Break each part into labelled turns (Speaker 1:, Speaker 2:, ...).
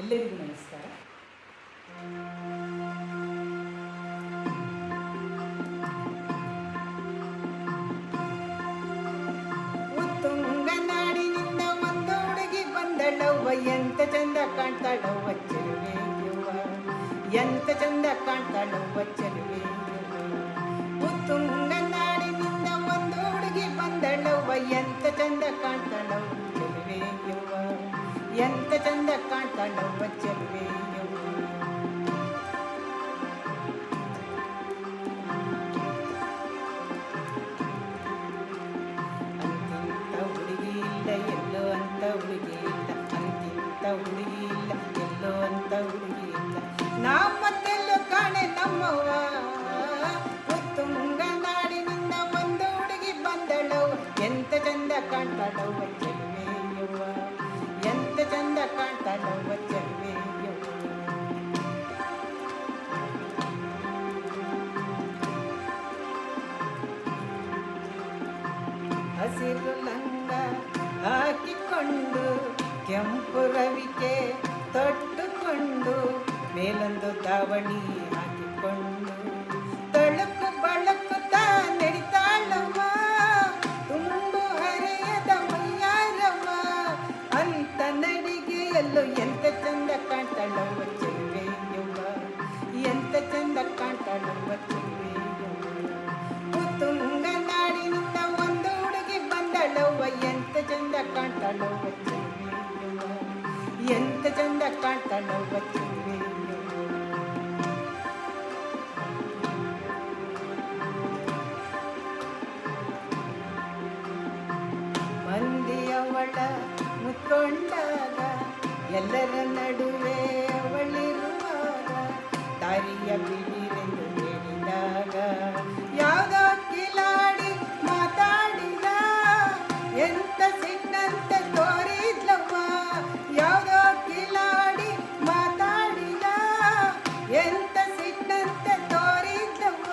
Speaker 1: ಎಲ್ಲರಿಗೂ ನಮಸ್ಕಾರ. ಉತ್ತುಂಗ ನಾಡಿನಿಂದ ಒಂದು ಹುಡುಗಿ ಬಂದಳವ್ವ, ಎಂತ ಚಂದ ಕಾಣ್ತಾಳವ್ವ ಚೆಲುವೆಯುವ, ಎಂತ ಚಂದ ಕಾಣ್ತಾಳವ್ವ ಚೆಲುವೆಯುವ. ಉತ್ತುಂಗ ನಾಡಿನಿಂದ ಒಂದು ಹುಡುಗಿ ಬಂದಳವ್ವ, ಎಂತ ಚಂದ ಕಾಣ್ತಾಳವ್ವ ಚೆಲುವೆಯುವ, ಎಂತ ಚಂದ ಕಾಣ್ತಾಳವ್ವ ಚೆಲುವೆಯುವ. ಅಂತಿಂತ ಹುಡುಗಿ ಇಲ್ಲ, ಎಲ್ಲೋ ಅಂತ ಹುಡುಗಿ ಇಲ್ಲ, ಅಂತಿಂತ ಹುಡುಗಿ ಇಲ್ಲ, ಎಲ್ಲೋ ಅಂತ ಹುಡುಗಿ ಇಲ್ಲ, ನಮ್ಮತ್ತೆಲ್ಲೋ ಕಾಣೆ ನಮ್ಮವ್ವ. ಉತ್ತುಂಗ ನಾಡಿನಿಂದ ಒಂದು ಹುಡುಗಿ ಬಂದಳವ್ವ, ಎಂತ ಚಂದ ಕಾಣ್ತಾಳವ್ವ ಚೆಲುವೆಯುವ, ಎಂತ ಚಂದ ಕಾಣ್ತಾಳವ್ವ ಚೆಲುವೆಯುವ. ಹಸಿರು ಲಂಗ ಹಾಕಿಕೊಂಡು ಕೆಂಪು ರವಿಕೆ ತೊಟ್ಟುಕೊಂಡು ಮೇಲೊಂದು ದಾವಣಿ ಹಾಕಿಕೊಂಡು ತಳುಕು ಬಳಕುತ್ತಾ ನಡಿತಾಳವ್ವ, ತುಂಬು ಹರೆಯದ ಮೈಯಾರವ್ವ. ಅಂತ ನಡಿಗೆಯಲ್ಲೂ ಎಂತ ಚಂದ ಕಾಣ್ತಾಳವ್ವ ಚೆಲುವೆಯುವ, ಎಂತ ಚಂದ ಕಾಣ್ತಾಳವ್ವ ಚೆಲುವೆಯುವ. ಉತ್ತುಂಗ ನಾಡಿನಿಂದ ಒಂದು ಹುಡುಗಿ ಬಂದಳವ್ವ, ಎಂತ ಚಂದ ಕಾಣ್ತಾಳವ್ವ ಚೆಲುವೆಯುವ, ಎಂತ ಚಂದ ಕಾಣ್ತಾಳವ್ವ ಚೆಲುವೆಯುವ. ಮಂದಿಯವಳ ಮುತ್ಕೊಂಡಾಗ ಎಲ್ಲರ ನಡುವೆ ಅವಳಿರುವಾಗ ದಾರಿಯ ಬಿಡಿರೆಂದು ಹೇಳಿದಾಗ ಯಾವುದೋ ಕಿಲಾಡಿ ಮಾತಾಡಿದ, ಎಂತ ಸಿಟ್ಟಂತೆ ತೋರಿದ್ಲವ್ವ. ಯಾವುದೋ ಕಿಲಾಡಿ ಮಾತಾಡಿದ, ಎಂತ ಸಿಟ್ಟಂತೆ ತೋರಿದ್ಲವ್ವ.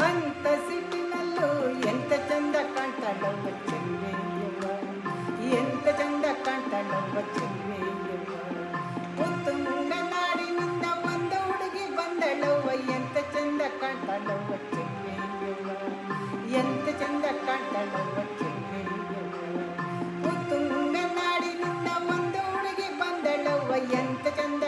Speaker 1: ಅಂತ ಸಿಟ್ಟಿನಲ್ಲೂ ಎಂತ ಚಂದ ಕಾಣ್ತಾಳವ್ವ ಚೆಲುವೆಯುವ, ಎಂತ ಚಂದ ಕಾಣ್ತಾಳವ್ವ ಚೆಲುವೆಯುವ. ಉತ್ತುಂಗ ನಾಡಿನಿಂದ ಒಂದು ಹುಡುಗಿ ಬಂದಳವ್ವ, ಎಂತ ಚಂದ ಕಾಣ್ತಾಳವ್ವ ಚೆಲುವೆಯುವ, ಎಂತ ಚಂದ ಕಾಣ್ತಾಳವ್ವ ಚೆಲುವೆಯುವ. ಉತ್ತುಂಗ ನಾಡಿನಿಂದ ಒಂದು ಹುಡುಗಿ ಬಂದಳವ್ವ, ಎಂತ ಚಂದ